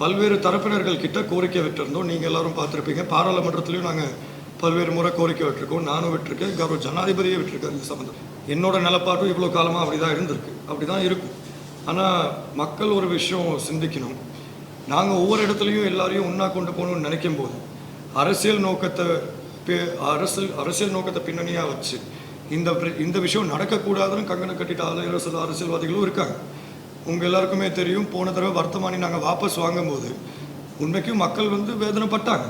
பல்வேறு தரப்பினர்கள் கிட்ட கோரிக்கை விட்டுருந்தோம். நீங்கள் எல்லோரும் பார்த்துருப்பீங்க, பாராளுமன்றத்துலேயும் நாங்கள் பல்வேறு முறை கோரிக்கை விட்டுருக்கோம். நானும் விட்டுருக்கேன், கௌரவ ஜனாதிபதியே விட்டுருக்காரு. இது சம்மந்தம் என்னோட நிலப்பாட்டும் இவ்வளோ காலமாக அப்படி தான் இருந்திருக்கு, அப்படி தான் இருக்கும். ஆனால் மக்கள் ஒரு விஷயம் சிந்திக்கணும். நாங்கள் ஒவ்வொரு இடத்துலையும் எல்லாரையும் ஒன்றா கொண்டு போகணும்னு நினைக்கும் போது அரசியல் நோக்கத்தை பின்னணியாக வச்சு இந்த விஷயம் நடக்கக்கூடாதுன்னு கங்கணம் கட்டிட்டு ஆளுகிற சில அரசியல்வாதிகளும் இருக்காங்க. உங்கள் எல்லாருக்குமே தெரியும், போன தடவை வர்த்தமானி நாங்கள் வாபஸ் வாங்கும்போது உண்மைக்கும் மக்கள் வேதனைப்பட்டாங்க.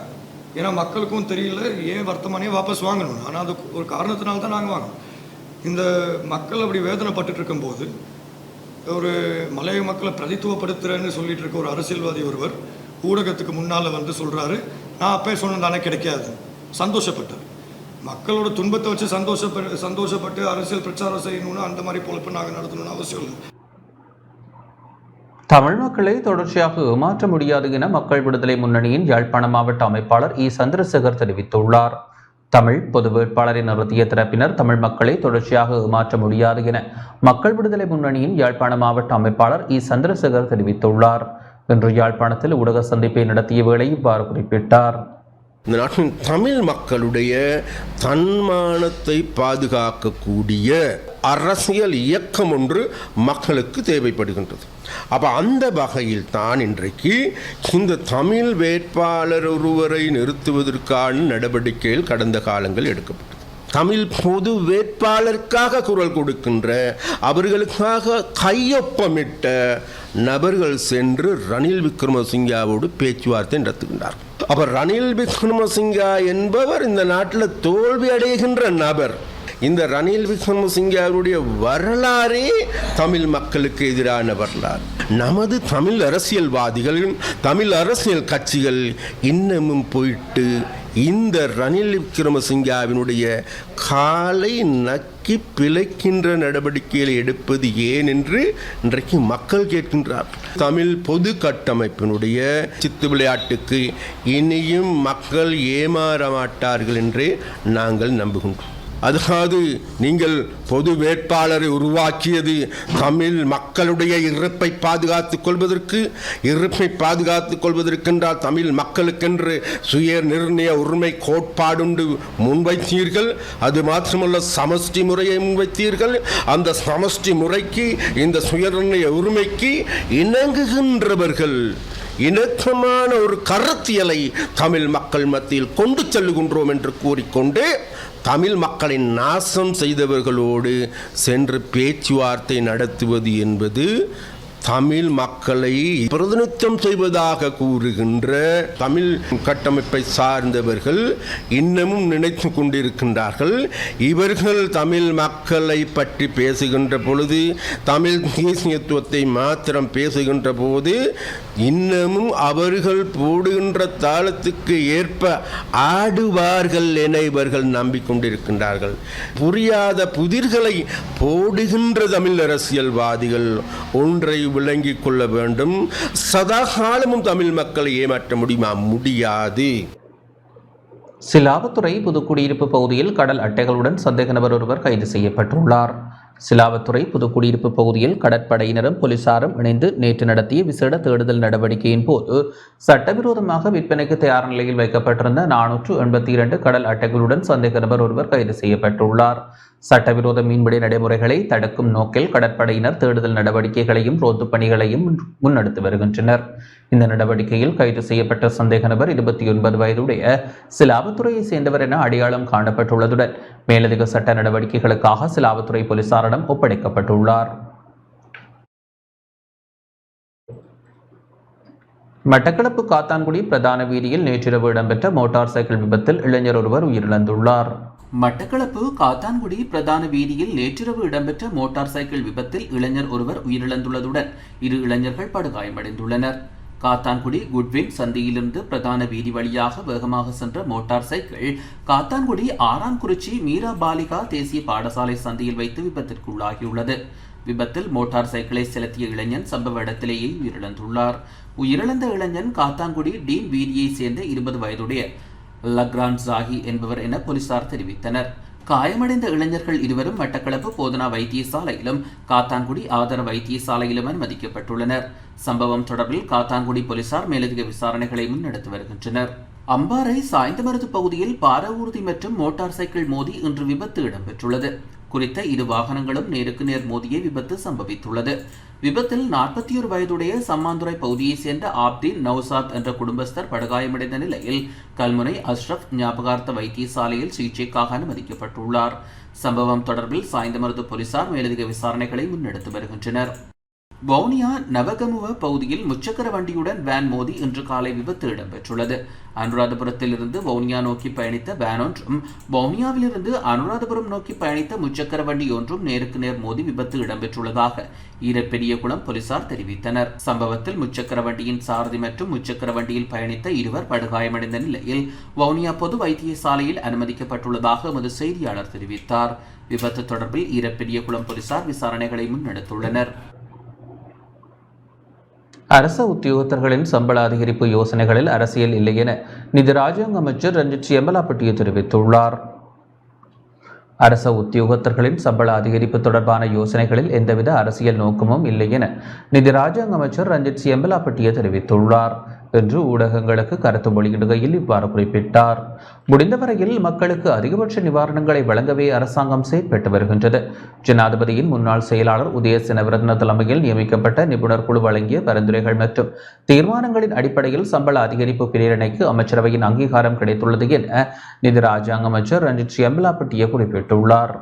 ஏன்னா மக்களுக்கும் தெரியல ஏன் வர்த்தமானியை வாபஸ் வாங்கணும். ஆனால் அது ஒரு காரணத்தினால்தான் நாங்கள் வாங்கணும். இந்த மக்கள் அப்படி வேதனைப்பட்டு இருக்கும்போது ஒரு மலைய மக்களை பிரதித்துவப்படுத்துகிறேன்னு சொல்லிட்டு இருக்க ஒரு அரசியல்வாதி ஒருவர் ஊடகத்துக்கு முன்னால் சொல்கிறாரு, நான் அப்போ சொன்னதானே கிடைக்காது. சந்தோஷப்பட்டார். மக்களோட துன்பத்தை வச்சு சந்தோஷப்பட்டு அரசியல் பிரச்சாரம் செய்யணும்னு அந்த மாதிரி பொழப்பு நாங்கள் நடத்தணும்னு அவசியம் இல்லை. தமிழ் மக்களை தொடர்ச்சியாக ஏமாற்ற முடியாது என மக்கள் விடுதலை முன்னணியின் யாழ்ப்பாண மாவட்ட அமைப்பாளர் இ. சந்திரசேகர் தெரிவித்துள்ளார். தமிழ் பொது வேட்பாளரை நிறுத்திய தரப்பினர் தமிழ் மக்களை தொடர்ச்சியாக ஏமாற்ற முடியாது என மக்கள் விடுதலை முன்னணியின் யாழ்ப்பாண மாவட்ட அமைப்பாளர் இ. சந்திரசேகர் தெரிவித்துள்ளார். இன்று யாழ்ப்பாணத்தில் ஊடக சந்திப்பை நடத்திய வேளை இவ்வாறு குறிப்பிட்டார். இந்த நாட்டின் தமிழ் மக்களுடைய தன்மானத்தை பாதுகாக்கக்கூடிய அரசியல் இயக்கம் ஒன்று மக்களுக்கு தேவைப்படுகின்றது. அப்போ அந்த வகையில் தான் இன்றைக்கு இந்த தமிழ் வேட்பாளர் ஒருவரை நிறுத்துவதற்கான நடவடிக்கைகள் கடந்த காலங்கள் எடுக்கப்பட்டது. தமிழ் பொது வேட்பாளருக்காக குரல் கொடுக்கின்ற, அவர்களுக்காக கையொப்பமிட்ட நபர்கள் சென்று ரணில் விக்ரமசிங்காவோடு பேச்சுவார்த்தை நடத்துகின்றார். அப்போ ரணில் விக்ரமசிங்கா என்பவர் இந்த நாட்டில் தோல்வி அடைகின்ற நபர். இந்த ரணில் விக்ரமசிங்காவுடைய வரலாறே தமிழ் மக்களுக்கு எதிரான வரலாறு. நமது தமிழ் அரசியல்வாதிகள், தமிழ் அரசியல் கட்சிகள் இன்னமும் போயிட்டு இந்த ரணில் விக்ரமசிங்காவினுடைய காலை நக்கி பிழைக்கின்ற நடவடிக்கைகளை எடுப்பது ஏன் என்று இன்றைக்கு மக்கள் கேட்கின்றார். தமிழ் பொது கட்டமைப்பினுடைய சித்து விளையாட்டுக்கு இனியும் மக்கள் ஏமாற மாட்டார்கள் என்றே நாங்கள் நம்புகின்றோம். அதாவது நீங்கள் பொது வேட்பாளரை உருவாக்கியது தமிழ் மக்களுடைய இருப்பை பாதுகாத்துக் கொள்வதற்கென்றால் தமிழ் மக்களுக்கென்று சுய நிர்ணய உரிமை கோட்பாடுண்டு முன்வைத்தீர்கள். அது மாத்திரமல்ல, சமஷ்டி முறையை முன்வைத்தீர்கள். அந்த சமஷ்டி முறைக்கு, இந்த சுய நிர்ணய உரிமைக்கு இணங்குகின்றவர்கள் இணக்கமான ஒரு கருத்தியலை தமிழ் மக்கள் மத்தியில் கொண்டு செல்லுகின்றோம் என்று கூறிக்கொண்டு தமிழ் மக்களின் நாசம் செய்தவர்களோடு சென்று பேச்சுவார்த்தை நடத்துவது என்பது தமிழ் மக்களை பிரதிநிதித்துவம் செய்வதாக கூறுகின்ற தமிழ் கட்டமைப்பை சார்ந்தவர்கள் இன்னமும் நினைத்து கொண்டிருக்கின்றார்கள். இவர்கள் தமிழ் மக்களை பற்றி பேசுகின்ற பொழுது, தமிழ் தேசியத்துவத்தை மாத்திரம் பேசுகின்ற போது இன்னமும் அவர்கள் போடுகின்ற தாளத்துக்கு ஏற்ப ஆடுவார்கள் என இவர்கள் நம்பிக்கொண்டிருக்கின்றார்கள். புரியாத புதிர்களை போடுகின்ற தமிழ் அரசியல்வாதிகள் ஒன்றை விளங்கிக் கொள்ள வேண்டும். சதா காலமும் தமிழ் மக்களை ஏமாற்ற முடியுமா? முடியாது. சிலாவத்துறை புதுக்குடியிருப்பு பகுதியில் கடல் அட்டைகளுடன் சந்தேக நபர் ஒருவர் கைது செய்யப்பட்டுள்ளார். சிலாவத்துறை புதுக்குடியிருப்பு பகுதியில் கடற்படையினரும் போலீசாரும் இணைந்து நேற்று நடத்திய விசேட தேடுதல் நடவடிக்கையின் போது சட்டவிரோதமாக விற்பனைக்கு தயார் நிலையில் வைக்கப்பட்டிருந்த 482 கடல் அட்டைகளுடன் சந்தேக நபர் ஒருவர் கைது செய்யப்பட்டுள்ளார். சட்டவிரோத மீன்பிடி நடைமுறைகளை தடுக்கும் நோக்கில் கடற்படையினர் தேடுதல் நடவடிக்கைகளையும் ரோந்து பணிகளையும் முன்னெடுத்து வருகின்றனர். இந்த நடவடிக்கையில் கைது செய்யப்பட்ட சந்தேக நபர் 29 வயதுடைய சிலாவத்துறையை சேர்ந்தவர் என அடையாளம் காணப்பட்டுள்ளதுடன் மேலதிக சட்ட நடவடிக்கைகளுக்காக சிலாவத்துறை போலீசாரிடம் ஒப்படைக்கப்பட்டுள்ளார். மட்டக்களப்பு காத்தான்குடி பிரதான வீதியில் நேற்றிரவு இடம்பெற்ற மோட்டார் சைக்கிள் விபத்தில் இளைஞர் ஒருவர் உயிரிழந்துள்ளார். மட்டக்களப்பு காத்தான்குடி பிரதான வீதியில் நேற்றிரவு இடம்பெற்ற மோட்டார் சைக்கிள் விபத்தில் இளைஞர் ஒருவர் உயிரிழந்துள்ளதுடன் 2 இளைஞர்கள் படுகாயமடைந்துள்ளனர். காத்தான்குடி குட்வின் சந்தியிலிருந்து பிரதான வீதி வழியாக வேகமாக சென்ற மோட்டார் சைக்கிள் காத்தான்குடி ஆரான்குறிச்சி மீரா பாலிகா தேசிய பாடசாலை சந்தியில் வைத்து விபத்திற்குள்ளாகியுள்ளது. விபத்தில் மோட்டார் சைக்கிளை செலுத்திய இளைஞன் சம்பவ இடத்திலேயே உயிரிழந்துள்ளார். உயிரிழந்த இளைஞன் காத்தான்குடி டீன் வீதியை சேர்ந்த 20 வயதுடைய லக்ரான் ஜாகி என்பவர் என போலீசார் தெரிவித்தனர். காயமடைந்த இளைஞர்கள் இருவரும் மட்டக்களப்பு போதனா வைத்தியசாலையிலும் காத்தான்குடி ஆதார வைத்தியசாலையிலும் அனுமதிக்கப்பட்டுள்ளனர். சம்பவம் தொடர்பில் காத்தான்குடி போலீசார் மேலதிக விசாரணைகளை முன்னெடுத்து வருகின்றனர். அம்பாறை சாய்ந்தமருது பகுதியில் பார ஊர்தி மற்றும் மோட்டார் சைக்கிள் மோதி இன்று விபத்து இடம்பெற்றுள்ளது. குறித்த 2 வாகனங்களும் நேருக்கு நேர் மோதிய விபத்து சம்பவித்துள்ளது. விபத்தில் 41 வயதுடைய சம்மாந்துறை பகுதியைச் சேர்ந்த ஆப்தீன் நௌசாத் என்ற குடும்பஸ்தர் படுகாயமடைந்த நிலையில் கல்முனை அஷ்ரப் ஞாபகார்த்த வைத்தியசாலையில் சிகிச்சைக்காக அனுமதிக்கப்பட்டுள்ளார். சம்பவம் தொடர்பில் சாய்ந்தமருது போலீசார் மேலதிக விசாரணைகளை முன்னெடுத்து வருகின்றனர். வவுனியா நவகமுவ பகுதியில் முச்சக்கர வண்டியுடன் வேன் மோதி இன்று காலை விபத்து இடம்பெற்றுள்ளது. அனுராதபுரத்திலிருந்து வவுனியா நோக்கி பயணித்த வேன் ஒன்றும் வவுனியாவிலிருந்து அனுராதபுரம் நோக்கி பயணித்த முச்சக்கர வண்டி ஒன்றும் நேருக்கு நேர் மோதி விபத்து இடம்பெற்றுள்ளதாக ஈரப்பெரியகுளம் போலீசார் தெரிவித்தனர். சம்பவத்தில் முச்சக்கர வண்டியின் சாரதி மற்றும் முச்சக்கர வண்டியில் பயணித்த 2 படுகாயமடைந்த நிலையில் வவுனியா பொது வைத்தியசாலையில் அனுமதிக்கப்பட்டுள்ளதாக எமது செய்தியாளர் தெரிவித்தார். விபத்து தொடர்பில் ஈரப்பெரியகுளம் போலீசார் விசாரணைகளை முன்னெடுத்துள்ளனர். அரச உத்தியோகத்தர்களின் சம்பள அதிகரிப்பு யோசனைகளில் அரசியல் இல்லை என நிதி ராஜாங்க அமைச்சர் ரஞ்சித் சியம்பலாப்பட்டிய தெரிவித்துள்ளார். அரச உத்தியோகத்தர்களின் சம்பள அதிகரிப்பு தொடர்பான யோசனைகளில் எந்தவித அரசியல் நோக்கமும் இல்லை என நிதி ராஜாங்க அமைச்சர் ரஞ்சித் சியம்பலாப்பட்டிய தெரிவித்துள்ளார். என்று ஊடகங்களுக்கு கருத்து வெளியிடுகையில் இவ்வாறு குறிப்பிட்டார். முடிந்தவரையில் மக்களுக்கு அதிகபட்ச நிவாரணங்களை வழங்கவே அரசாங்கம் செயற்பட்டு வருகின்றது. ஜனாதிபதியின் முன்னாள் செயலாளர் உதயசேனவிரத்ன தலைமையில் நியமிக்கப்பட்ட நிபுணர் குழு வழங்கிய பரிந்துரைகள் மற்றும் தீர்மானங்களின் அடிப்படையில் சம்பள அதிகரிப்பு பிரேரணைக்கு அமைச்சரவையின் அங்கீகாரம் கிடைத்துள்ளது என நிதி ராஜாங்க அமைச்சர் ரஞ்சித் சியம்பலாப்பட்டிய குறிப்பிட்டுள்ளார்.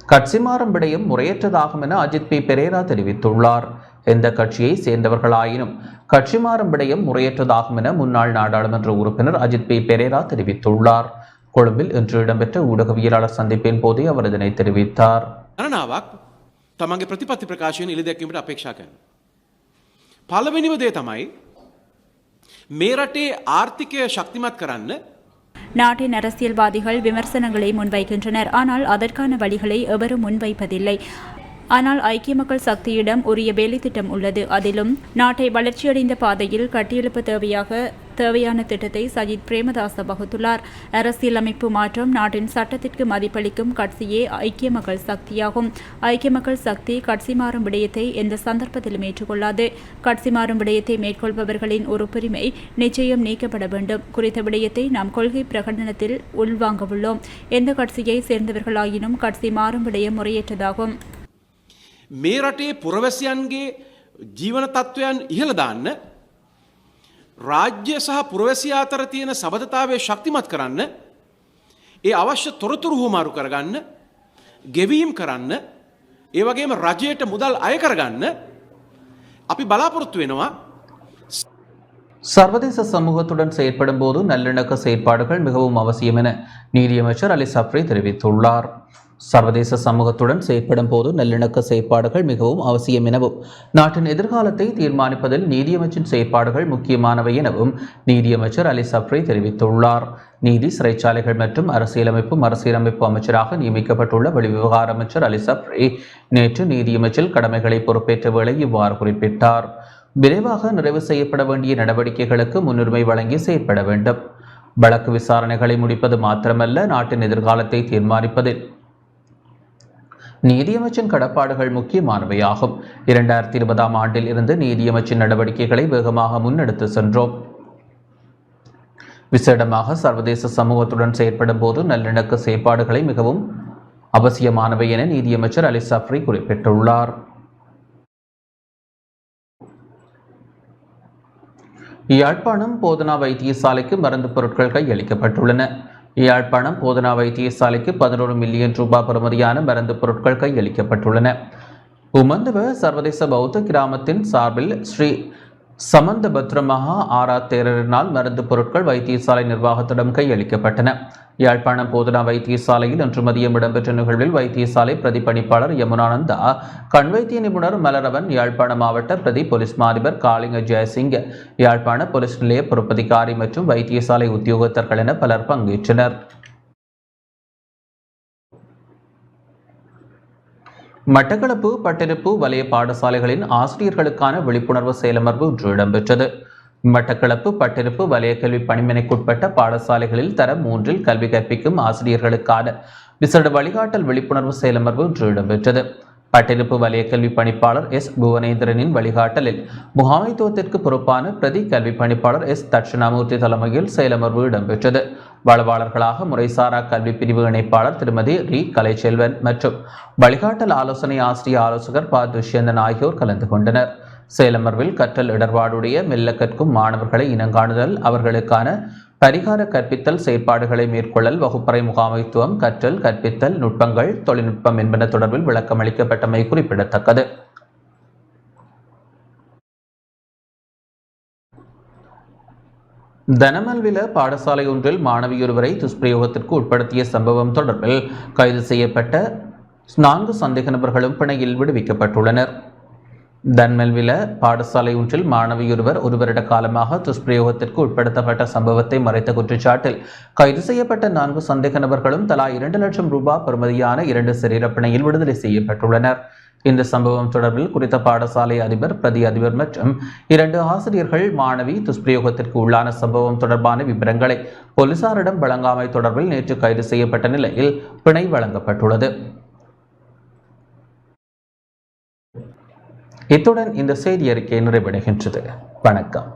கட்சி மாறும் விடயம் முறையற்றதாகும் என அஜித் பி பெரேரா தெரிவித்துள்ளார். எந்த கட்சியை சேர்ந்தவர்களாயினும் கட்சி மாறும் விடயம் முறையற்றதாகும் என முன்னாள் நாடாளுமன்ற உறுப்பினர் அஜித் பி பெரேரா தெரிவித்துள்ளார். கொழும்பில் இன்று இடம்பெற்ற ஊடகவியலாளர் சந்திப்பின் போதே அவர் இதனை தெரிவித்தார். තමන්ගේ ප්‍රතිපත්ති ප්‍රකාශයෙන් ඉලදැක්වීමට අපේක්ෂා කරනවා. පළවෙනිම දේ තමයි මේ රටේ ආර්ථිකය ශක්තිමත් කරන්න. நாட்டின் அரசியல்வாதிகள் விமர்சனங்களை முன்வைக்கின்றனர். ஆனால் அதற்கான வழிகளை எவரும் முன்வைப்பதில்லை. ஆனால் ஐக்கிய மக்கள் சக்தியிடம் உரிய வேலை திட்டம் உள்ளது. அதிலும் நாட்டை வளர்ச்சியடைந்த பாதையில் கட்டியெழுப்ப தேவையான திட்டத்தை சஜித் பிரேமதாச வகுத்துள்ளார். அரசியலமைப்பு மாற்றம் நாட்டின் சட்டத்திற்கு மதிப்பளிக்கும் கட்சியே ஐக்கிய மக்கள் சக்தியாகும். ஐக்கிய மக்கள் சக்தி கட்சி மாறும் விடயத்தை எந்த சந்தர்ப்பத்திலும் ஏற்றுக்கொள்ளாது. கட்சி மாறும் விடயத்தை மேற்கொள்பவர்களின் உறுப்புரிமை நிச்சயம் நீக்கப்பட வேண்டும். குறித்த விடயத்தை நாம் கொள்கை பிரகடனத்தில் உள்வாங்கவுள்ளோம். எந்த கட்சியை சேர்ந்தவர்களாயினும் கட்சி மாறும் விடயம் முறையற்றதாகும். මේ රටේ පුරවැසියන්ගේ ජීවන තත්ත්වයන් ඉහළ දාන්න රාජ්‍ය සහ පුරවැසියා අතර තියෙන සබඳතාවය ශක්තිමත් කරන්න ඒ අවශ්‍ය තොරතුරු හුවමාරු කරගන්න ගෙවීම් කරන්න ඒ වගේම රජයට මුදල් අය කරගන්න අපි බලාපොරොත්තු වෙනවා. சர்வதேச சமூகத்துடன் செயற்படும் போது நல்லிணக்க செயற்பாடுகள் மிகவும் அவசியம் என நீதியமைச்சர் அலி சப்ரி தெரிவித்துள்ளார். சர்வதேச சமூகத்துடன் செயற்படும் போது நல்லிணக்க செயற்பாடுகள் மிகவும் அவசியம் எனவும் நாட்டின் எதிர்காலத்தை தீர்மானிப்பதில் நீதியமைச்சின் செயற்பாடுகள் முக்கியமானவை எனவும் நீதியமைச்சர் அலி சப்ரி தெரிவித்துள்ளார். நீதி, சிறைச்சாலைகள் மற்றும் மறுசீரமைப்பு அமைச்சராக நியமிக்கப்பட்டுள்ள வெளிவிவகார அமைச்சர் அலி சப்ரி நேற்று நீதியமைச்சில் கடமைகளை பொறுப்பேற்ற வேளை இவ்வாறு குறிப்பிட்டார். விரைவாக நிறைவு செய்யப்பட வேண்டிய நடவடிக்கைகளுக்கு முன்னுரிமை வழங்கி செயற்பட வேண்டும். வழக்கு விசாரணைகளை முடிப்பது மாத்திரமல்ல, நாட்டின் எதிர்காலத்தை தீர்மானிப்பதில் நீதியமைச்சின் கடப்பாடுகள் முக்கியமானவையாகும். 2020 ஆண்டில் இருந்து நீதியமைச்சின் நடவடிக்கைகளை வேகமாக முன்னெடுத்து சென்றோம். விசேடமாக சர்வதேச சமூகத்துடன் செயற்படும் போது நல்லிணக்க செயற்பாடுகளை மிகவும் அவசியமானவை என நீதியமைச்சர் அலி சப்ரி குறிப்பிட்டுள்ளார். யாழ்ப்பாணம் போதனா வைத்தியசாலைக்கு மருந்து பொருட்கள் கையளிக்கப்பட்டுள்ளன. யாழ்ப்பாணம் போதனா வைத்தியசாலைக்கு 11 மில்லியன் ரூபாய் பெறுமதியான மருந்து பொருட்கள் கையளிக்கப்பட்டுள்ளன. உமந்துவ சர்வதேச பௌத்த கிராமத்தின் சார்பில் ஸ்ரீ சமந்த பத்ரமஹா ஆரா தேரரினால் மருந்து பொருட்கள் வைத்தியசாலை நிர்வாகத்திடம் கையளிக்கப்பட்டன. யாழ்ப்பாணம் போதனா வைத்தியசாலையில் இன்று மதியம் இடம்பெற்ற நிகழ்வில் வைத்தியசாலை பிரதிபணிப்பாளர் யமுனானந்தா, கண் வைத்திய நிபுணர் மலரவன், யாழ்ப்பாண மாவட்ட பிரதி போலீஸ் மாதிபர் காளிங்க ஜெயசிங், யாழ்ப்பாண போலீஸ் நிலைய பொறுப்பதிகாரி மற்றும் வைத்தியசாலை உத்தியோகத்தர்கள் என பலர் பங்கேற்றனர். மட்டக்களப்பு பட்டிருப்பு வலய பாடசாலைகளின் ஆசிரியர்களுக்கான விழிப்புணர்வு செயலமர்வு இன்று இடம்பெற்றது. மட்டக்களப்பு பட்டிருப்பு வலய கல்வி பணிமனைக்குட்பட்ட பாடசாலைகளில் தரம் 3 கல்வி கற்பிக்கும் ஆசிரியர்களுக்கான விசேட வழிகாட்டல் விழிப்புணர்வு செயலமர்வு இன்று இடம்பெற்றது. பட்டிருப்பு வலய கல்வி பணிப்பாளர் எஸ் புவனேந்திரனின் வழிகாட்டலில் முகாமைத்துவத்திற்கு பொறுப்பான பிரதி கல்வி பணிப்பாளர் எஸ் தட்சிணாமூர்த்தி தலைமையில் செயலமர்வு இடம்பெற்றது. வளவாளர்களாக முறைசாரா கல்வி பிரிவு இணைப்பாளர் திருமதி ரி கலைச்செல்வன் மற்றும் வழிகாட்டல் ஆலோசனை ஆலோசகர் ப துஷ்யந்தன் ஆகியோர் கலந்து கொண்டனர். செயலமர்வில் கற்றல் இடர்பாடுடைய மெல்ல கற்கும் மாணவர்களை இனங்காணுதல், அவர்களுக்கான பரிகார கற்பித்தல் செயற்பாடுகளை மேற்கொள்ளல், வகுப்பறை முகாமைத்துவம், கற்றல் கற்பித்தல் நுட்பங்கள், தொழில்நுட்பம் என்பன தொடர்பில் விளக்கம் அளிக்கப்பட்டமை குறிப்பிடத்தக்கது. தனமல்வில பாடசாலை ஒன்றில் மாணவியொருவரை துஷ்பிரயோகத்திற்கு உட்படுத்திய சம்பவம் தொடர்பில் கைது செய்யப்பட்ட 4 சந்தேக நபர்களும் பிணையில் விடுவிக்கப்பட்டுள்ளனர். தன்மெல்வில பாடசாலை ஒன்றில் மாணவியொருவர் 1 வருட காலமாக துஷ்பிரயோகத்திற்கு உட்படுத்தப்பட்ட சம்பவத்தை மறைத்த குற்றச்சாட்டில் கைது செய்யப்பட்ட 4 சந்தேக நபர்களும் தலா 2 லட்சம் ரூபாய் பெறுமதியான 2 சரீர பிணையில் விடுதலை செய்யப்பட்டுள்ளனர். இந்த சம்பவம் தொடர்பில் குறித்த பாடசாலை அதிபர், பிரதி அதிபர் மற்றும் 2 ஆசிரியர்கள் மாணவி துஷ்பிரயோகத்திற்கு உள்ளான சம்பவம் தொடர்பான விவரங்களை போலீசாரிடம் வழங்காமை தொடர்பில் நேற்று கைது செய்யப்பட்ட நிலையில் பிணை வழங்கப்பட்டுள்ளது. இத்துடன் இந்த செய்தி அறிக்கை நிறைவடைகின்றது. வணக்கம்.